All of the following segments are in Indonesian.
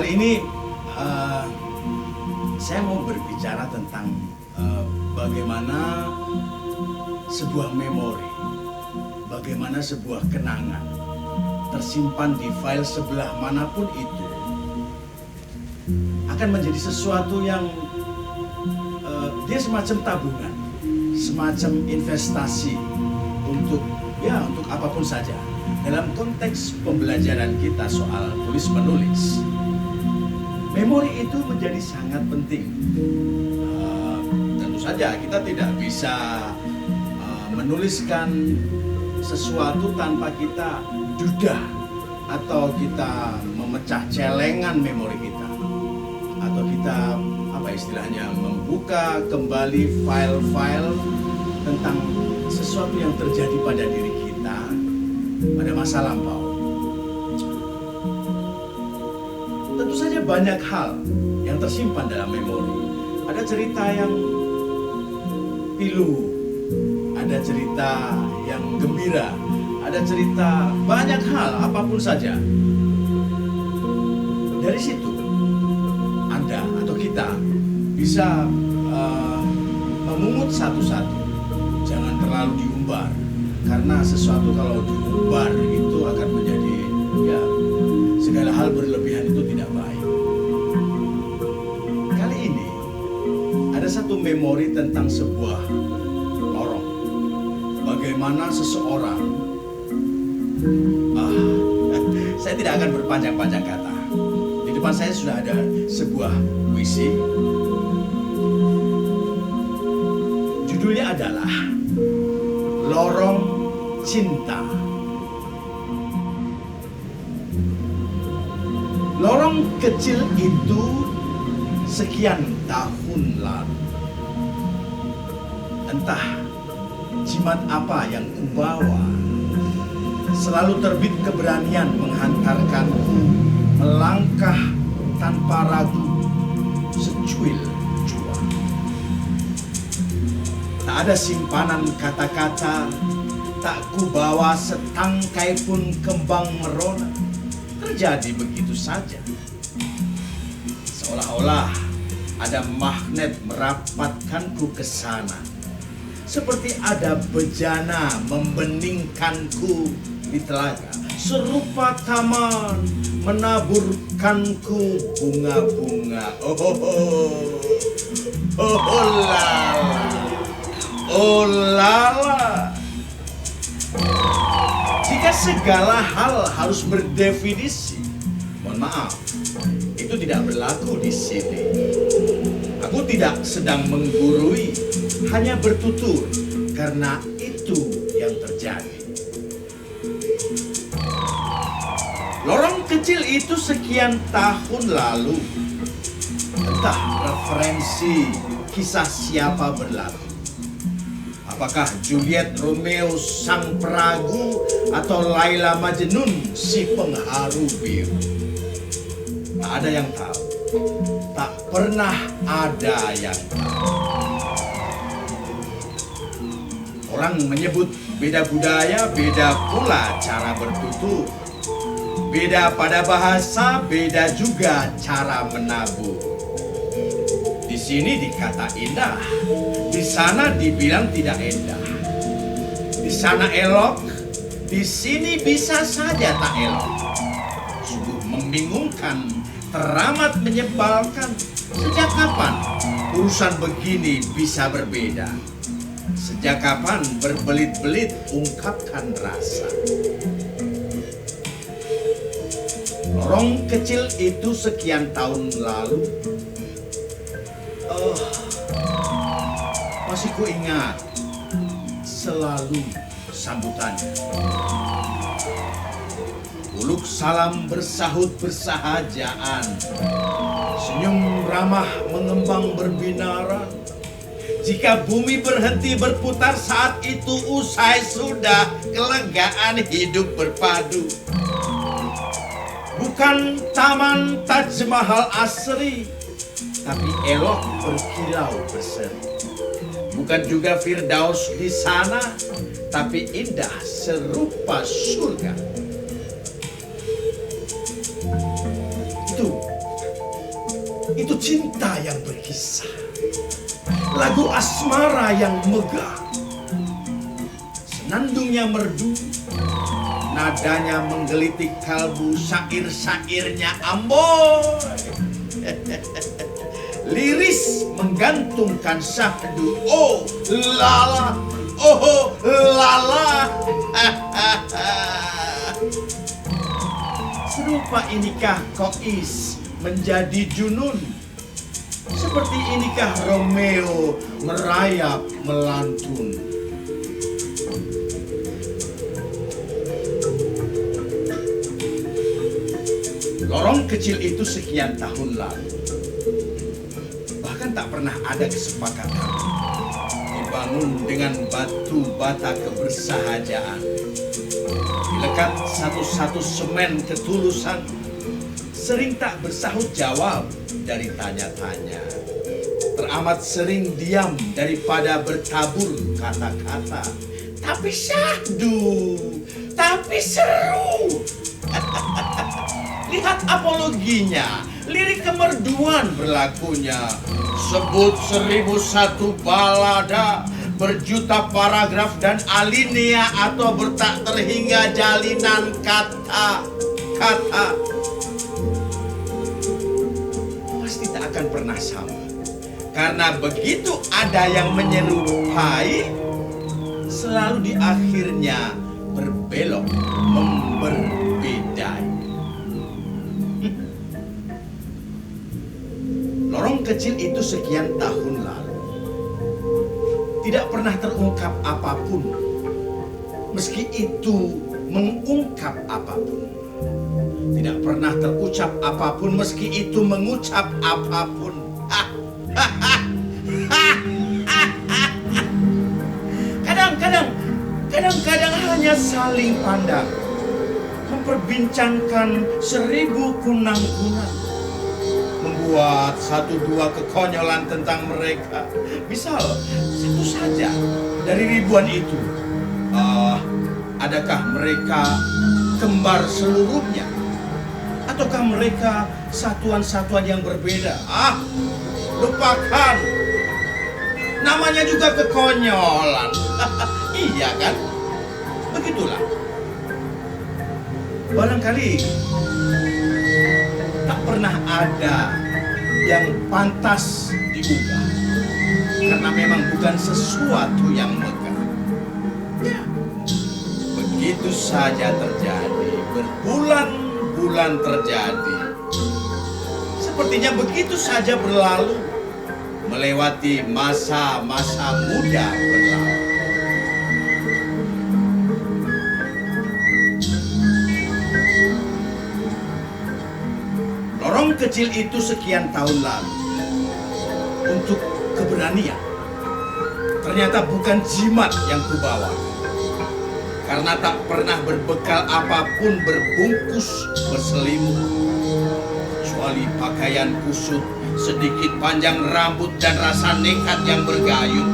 Hari ini saya mau berbicara tentang bagaimana sebuah memori, bagaimana sebuah kenangan tersimpan di file sebelah manapun itu akan menjadi sesuatu yang dia semacam tabungan, semacam investasi untuk apapun saja. Dalam konteks pembelajaran kita soal tulis menulis, memori itu menjadi sangat penting. Tentu saja kita tidak bisa menuliskan sesuatu tanpa kita dudah atau kita memecah celengan memori kita, atau kita istilahnya membuka kembali file-file tentang sesuatu yang terjadi pada diri kita pada masa lampau. Tentu saja banyak hal yang tersimpan dalam memori. Ada cerita yang pilu, ada cerita yang gembira, ada cerita banyak hal, apapun saja. Dari situ Anda atau kita bisa memungut satu-satu. Jangan terlalu diumbar, karena sesuatu kalau diumbar itu akan menjadi segala hal berlebihan itu tidak baik. Kali ini ada satu memori tentang sebuah lorong. Bagaimana seseorang, saya tidak akan berpanjang-panjang kata. Di depan saya sudah ada sebuah puisi. Judulnya adalah Lorong Cinta. Lorong kecil itu sekian tahun lalu. Entah jimat apa yang kubawa, selalu terbit keberanian menghantarkanku melangkah tanpa ragu secuil jua. Tak ada simpanan kata-kata, tak kubawa setangkai pun kembang merona. Terjadi begitu saja, seolah-olah ada magnet merapatkanku ke sana, seperti ada bejana membeningkanku di telaga, serupa taman menaburkanku bunga-bunga. Oh lala. Jika segala hal harus berdefinisi, mohon maaf, itu tidak berlaku di sini. Aku tidak sedang menggurui, hanya bertutur karena itu yang terjadi. Lorong kecil itu sekian tahun lalu. Entah referensi kisah siapa berlaku. Apakah Juliet Romeo sang peragu atau Laila Majnun si pengharu biru? Tak ada yang tahu. Tak pernah ada yang tahu. Orang menyebut beda budaya, beda pula cara bertutur. Beda pada bahasa, beda juga cara menabur. Di sini dikata indah, di sana dibilang tidak indah. Di sana elok, di sini bisa saja tak elok. Sungguh membingungkan, teramat menyebalkan. Sejak kapan urusan begini bisa berbeda? Sejak kapan berbelit-belit ungkapkan rasa? Lorong kecil itu sekian tahun lalu. Masih kuingat selalu sambutannya. Uluk salam bersahut bersahajaan, senyum ramah mengembang berbinaran. Jika bumi berhenti berputar saat itu usai sudah, kelegaan hidup berpadu. Bukan taman Taj Mahal asri, tapi elok berkilau berseri. Bukan juga Firdaus di sana, tapi indah serupa surga. Itu itu cinta yang berkisah, lagu asmara yang megah, senandungnya merdu, nadanya menggelitik kalbu, syair-syairnya amboi. Liris menggantungkan syahdu, oh lala, oh lala. Serupa inikah Kois menjadi Junun, seperti inikah Romeo merayap melantun. Lorong kecil itu sekian tahun lalu, bahkan tak pernah ada kesepakatan, dibangun dengan batu bata kebersahajaan, dilekat satu-satu semen ketulusan, sering tak bersahut jawab dari tanya-tanya, teramat sering diam daripada bertabur kata-kata, tapi syahdu, tapi seru. Lihat apologinya, lirik kemerduan berlakunya. Sebut 1001 balada, berjuta paragraf dan alinea atau bertak terhingga jalinan kata-kata. Pasti tak akan pernah sama. Karena begitu ada yang menyerupai, selalu di akhirnya berbelok, memberbedai. Lorong kecil itu sekian tahun lalu tidak pernah terungkap apapun, meski itu mengungkap apapun. Tidak pernah terucap apapun, meski itu mengucap apapun. Kadang-kadang hanya saling pandang, memperbincangkan 1000 kunang-kunang, membuat 1-2 kekonyolan tentang mereka. Misal, satu saja dari ribuan itu. Adakah mereka kembar seluruhnya? Ataukah mereka satuan-satuan yang berbeda? Lupakan. Namanya juga kekonyolan. Iya kan? Begitulah. Barangkali tak pernah ada yang pantas diubah, karena memang bukan sesuatu yang megah. Ya, begitu saja terjadi, berbulan-bulan terjadi. Sepertinya begitu saja berlalu, melewati masa-masa muda berlalu. Lorong kecil itu sekian tahun lalu, untuk keberanian, ternyata bukan jimat yang kubawa. Karena tak pernah berbekal apapun berbungkus berselimut, kecuali pakaian kusut, sedikit panjang rambut dan rasa nekat yang bergayut.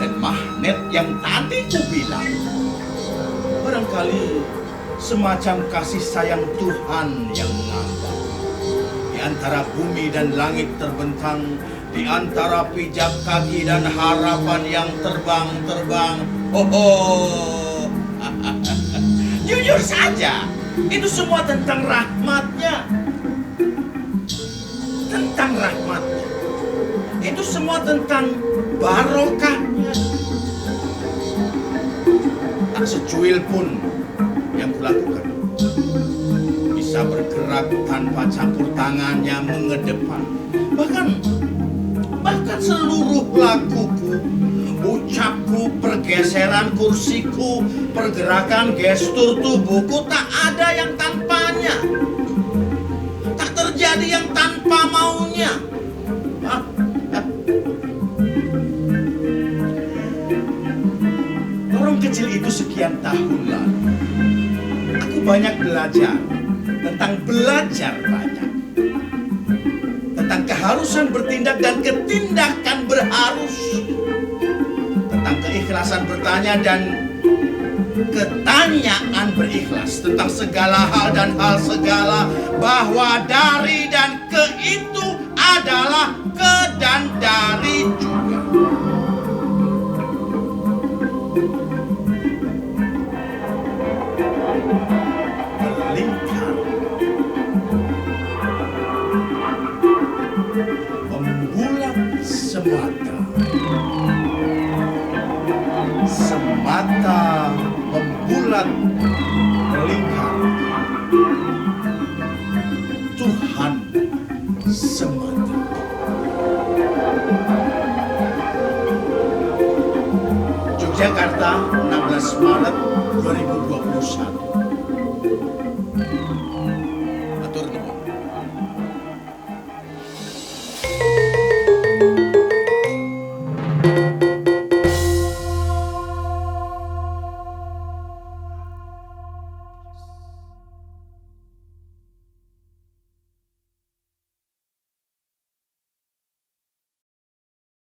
Dan magnet yang tadi ku bilang, barangkali semacam kasih sayang Tuhan yang mengambang. Di antara bumi dan langit terbentang, di antara pijak kaki dan harapan yang terbang-terbang. Jujur saja, itu semua tentang rahmatnya. Tentang rahmatnya. Itu semua tentang barokahnya. Tak secuil pun yang kulakukan bisa bergerak tanpa campur tangannya mengedepan. Bahkan seluruh lakuku, ucapku, pergeseran kursiku, pergerakan gestur tubuhku, tak ada yang tanpanya. Tak terjadi yang tanpa maunya. Orang kecil itu sekian tahun lalu, aku banyak belajar tentang belajar banyak. Tentang keharusan bertindak dan ketindakan berharus. Tentang keikhlasan bertanya dan ketanyaan berikhlas. Tentang segala hal dan hal segala, bahwa dari dan ke itu adalah ke dan dari juga. Melingkar, membulat semata, semata membulat melingkar, Tuhan semata. Yogyakarta, 16 Maret 2021.